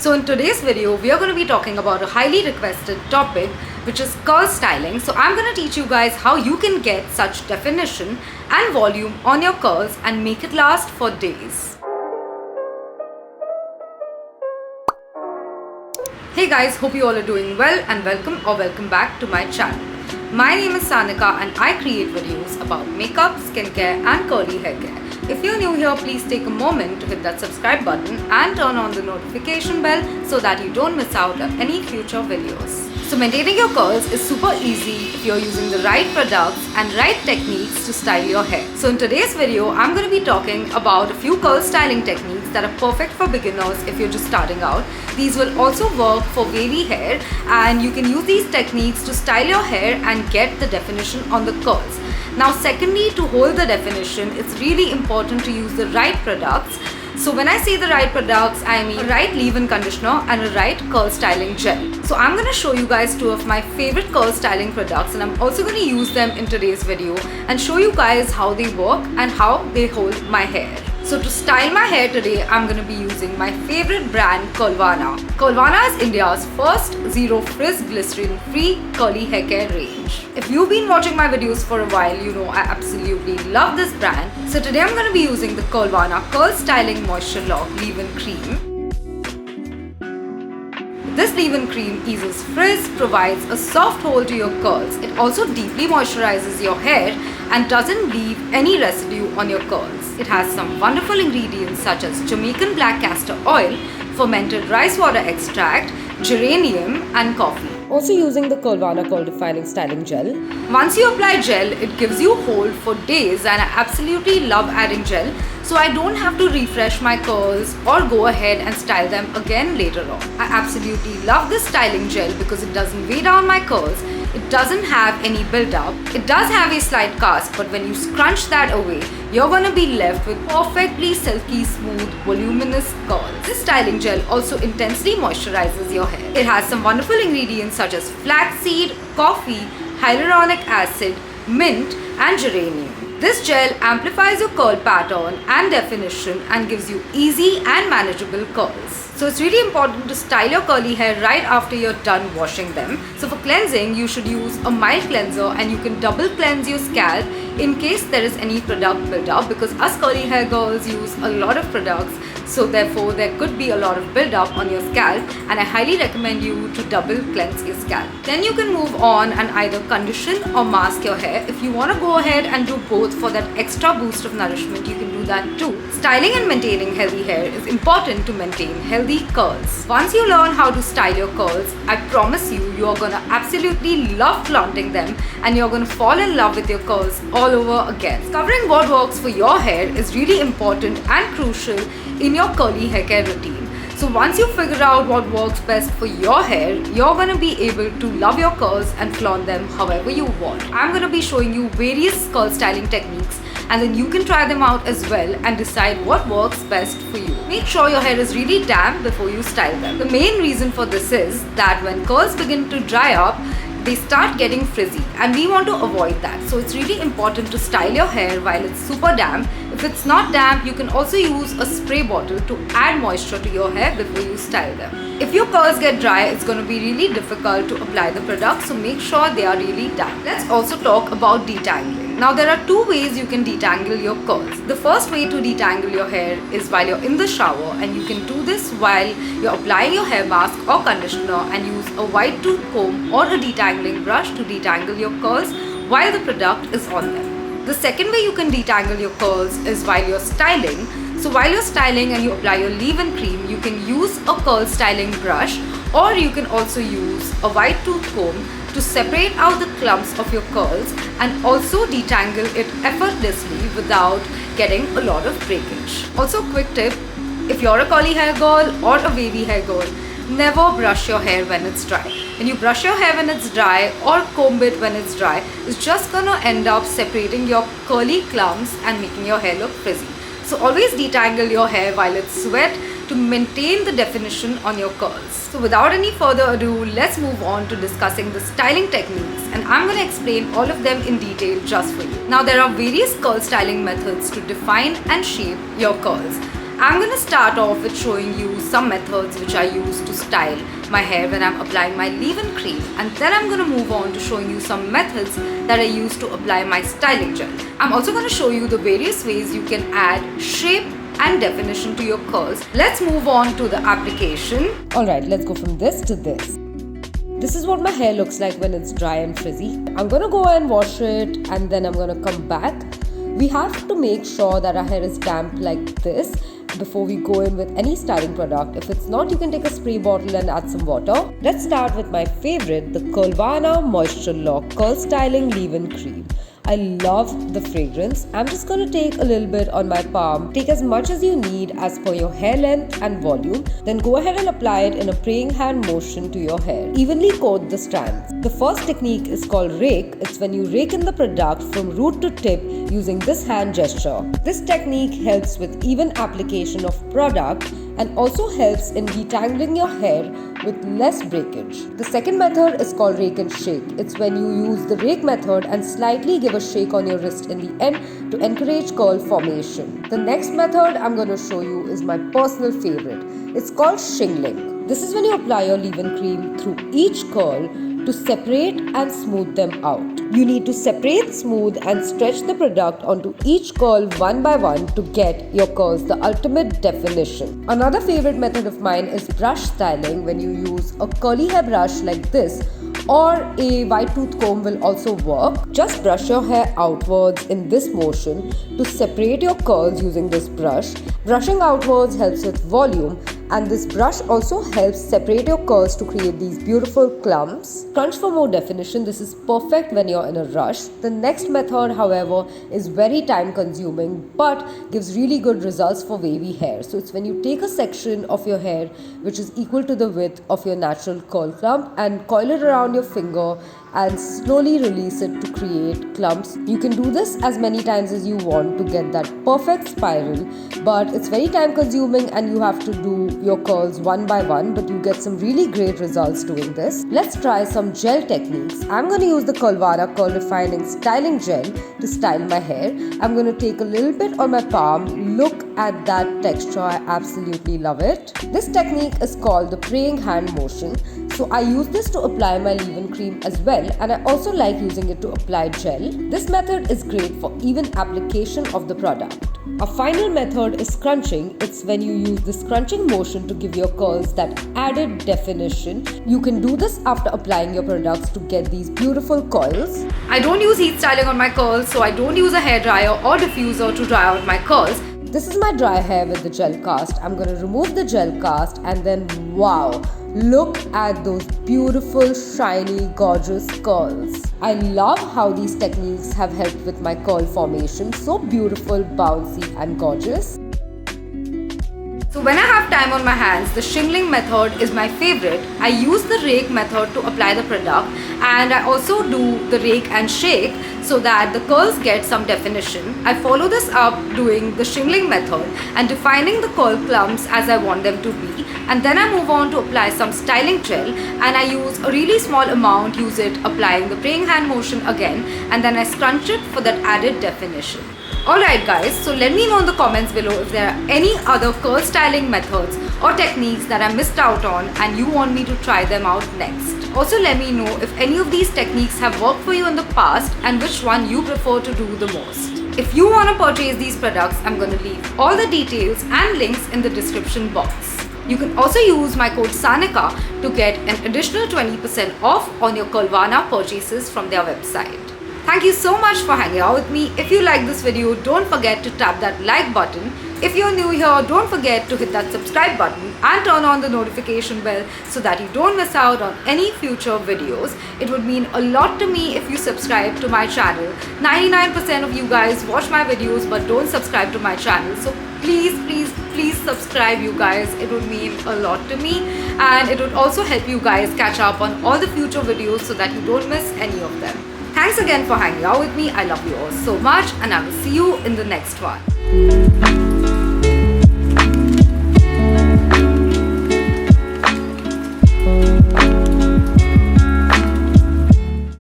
So in today's video, we are going to be talking about a highly requested topic, which is curl styling. So I'm going to teach you guys how you can get such definition and volume on your curls and make it last for days. Hey guys, hope you all are doing well and welcome back to my channel. My name is Sanika and I create videos about makeup, skincare and curly hair care. If you're new here, please take a moment to hit that subscribe button and turn on the notification bell so that you don't miss out on any future videos. So maintaining your curls is super easy if you're using the right products and right techniques to style your hair. So in today's video, I'm going to be talking about a few curl styling techniques that are perfect for beginners if you're just starting out. These will also work for wavy hair and you can use these techniques to style your hair and get the definition on the curls. Now secondly, to hold the definition, it's really important to use the right products. So when I say the right products, I mean a right leave-in conditioner and a right curl styling gel. So I'm going to show you guys two of my favorite curl styling products and I'm also going to use them in today's video and show you guys how they work and how they hold my hair. So to style my hair today, I'm going to be using my favorite brand Curlvana. Curlvana is India's first zero frizz glycerine-free curly hair care range. If you've been watching my videos for a while, you know I absolutely love this brand. So today I'm going to be using the Curlvana Curl Styling Moisture Lock Leave-In Cream. This leave-in cream eases frizz, provides a soft hold to your curls. It also deeply moisturizes your hair and doesn't leave any residue on your curls. It has some wonderful ingredients such as Jamaican black castor oil, fermented rice water extract, geranium and coffee. Also using the Curlvana Curl Defining Styling Gel. Once you apply gel, it gives you hold for days and I absolutely love adding gel. So I don't have to refresh my curls or go ahead and style them again later on. I absolutely love this styling gel because it doesn't weigh down my curls. It doesn't have any build-up. It does have a slight cast, but when you scrunch that away, you're gonna be left with perfectly silky, smooth, voluminous curls. This styling gel also intensely moisturizes your hair. It has some wonderful ingredients such as flaxseed, coffee, hyaluronic acid, mint, and geranium. This gel amplifies your curl pattern and definition and gives you easy and manageable curls. So it's really important to style your curly hair right after you're done washing them. So for cleansing, you should use a mild cleanser and you can double cleanse your scalp in case there is any product buildup because us curly hair girls use a lot of products. So therefore there could be a lot of buildup on your scalp and I highly recommend you to double cleanse your scalp. Then you can move on and either condition or mask your hair. If you want to go ahead and do both for that extra boost of nourishment, you can do that too. Styling and maintaining healthy hair is important to maintain healthy curls. Once you learn how to style your curls, I promise you are gonna absolutely love flaunting them and you're gonna fall in love with your curls all over again. Discovering what works for your hair is really important and crucial in your curly hair care routine. So once you figure out what works best for your hair, you're going to be able to love your curls and flaunt them however you want. I'm going to be showing you various curl styling techniques and then you can try them out as well and decide what works best for you. Make sure your hair is really damp before you style them. The main reason for this is that when curls begin to dry up, they start getting frizzy and we want to avoid that. So it's really important to style your hair while it's super damp. If it's not damp, you can also use a spray bottle to add moisture to your hair before you style them. If your curls get dry, it's going to be really difficult to apply the product, so make sure they are really damp. Let's also talk about detangling. Now there are two ways you can detangle your curls. The first way to detangle your hair is while you're in the shower and you can do this while you're applying your hair mask or conditioner and use a white tooth comb or a detangling brush to detangle your curls while the product is on them. The second way you can detangle your curls is while you're styling. So while you're styling and you apply your leave-in cream, you can use a curl styling brush or you can also use a white tooth comb to separate out the clumps of your curls and also detangle it effortlessly without getting a lot of breakage. Also quick tip, if you're a curly hair girl or a wavy hair girl, never brush your hair when it's dry. When you brush your hair when it's dry or comb it when it's dry, it's just gonna end up separating your curly clumps and making your hair look frizzy. So always detangle your hair while it's wet to maintain the definition on your curls. So without any further ado, let's move on to discussing the styling techniques and I'm going to explain all of them in detail just for you. Now there are various curl styling methods to define and shape your curls. I'm going to start off with showing you some methods which I use to style my hair when I'm applying my leave-in cream, and then I'm going to move on to showing you some methods that I use to apply my styling gel. I'm also going to show you the various ways you can add shape and definition to your curls. Let's move on to the application. Alright, let's go from this to this. This is what my hair looks like when it's dry and frizzy. I'm gonna go and wash it and then I'm gonna come back. We have to make sure that our hair is damp like this before we go in with any styling product. If it's not, you can take a spray bottle and add some water. Let's start with my favorite, the Curlvana Moisture Lock Curl Styling Leave-In Cream. I love the fragrance. I'm just going to take a little bit on my palm. Take as much as you need as per your hair length and volume. Then go ahead and apply it in a praying hand motion to your hair. Evenly coat the strands. The first technique is called rake. It's when you rake in the product from root to tip using this hand gesture. This technique helps with even application of product and also helps in detangling your hair with less breakage. The second method is called rake and shake. It's when you use the rake method and slightly give a shake on your wrist in the end to encourage curl formation. The next method I'm going to show you is my personal favorite. It's called shingling. This is when you apply your leave-in cream through each curl to separate and smooth them out. You need to separate, smooth and stretch the product onto each curl one by one to get your curls the ultimate definition. Another favorite method of mine is brush styling, when you use a curly hair brush like this or a white tooth comb will also work. Just brush your hair outwards in this motion to separate your curls using this brush. Brushing outwards helps with volume, and this brush also helps separate your curls to create these beautiful clumps. Crunch for more definition. This is perfect when you're in a rush. The next method, however, is very time consuming but gives really good results for wavy hair. So it's when you take a section of your hair which is equal to the width of your natural curl clump and coil it around your finger and slowly release it to create clumps. You can do this as many times as you want to get that perfect spiral, but it's very time consuming and you have to do your curls one by one, but you get some really great results doing this. Let's try some gel techniques. I'm going to use the Curlvana Curl Refining Styling Gel to style my hair. I'm going to take a little bit on my palm. Look at that texture. I absolutely love it. This technique is called the praying hand motion. So I use this to apply my leave-in cream as well, and I also like using it to apply gel. This method is great for even application of the product. A final method is scrunching. It's when you use the scrunching motion to give your curls that added definition. You can do this after applying your products to get these beautiful coils. I don't use heat styling on my curls, so I don't use a hairdryer or diffuser to dry out my curls. This is my dry hair with the gel cast. I'm going to remove the gel cast and then wow, look at those beautiful, shiny, gorgeous curls. I love how these techniques have helped with my curl formation. So beautiful, bouncy and gorgeous. So when I have time on my hands, the shingling method is my favorite. I use the rake method to apply the product, and I also do the rake and shake so that the curls get some definition. I follow this up doing the shingling method and defining the curl clumps as I want them to be, and then I move on to apply some styling gel, and I use a really small amount, use it applying the praying hand motion again, and then I scrunch it for that added definition. Alright guys, so let me know in the comments below if there are any other curl styling methods or techniques that I missed out on and you want me to try them out next. Also let me know if any of these techniques have worked for you in the past and which one you prefer to do the most. If you want to purchase these products, I'm going to leave all the details and links in the description box. You can also use my code SANIKA to get an additional 20% off on your Curlvana purchases from their website. Thank you so much for hanging out with me. If you like this video, don't forget to tap that like button. If you're new here, don't forget to hit that subscribe button and turn on the notification bell so that you don't miss out on any future videos. It would mean a lot to me if you subscribe to my channel. 99% of you guys watch my videos but don't subscribe to my channel. So please subscribe, you guys. It would mean a lot to me, and it would also help you guys catch up on all the future videos so that you don't miss any of them. Thanks again for hanging out with me. I love you all so much, and I will see you in the next one.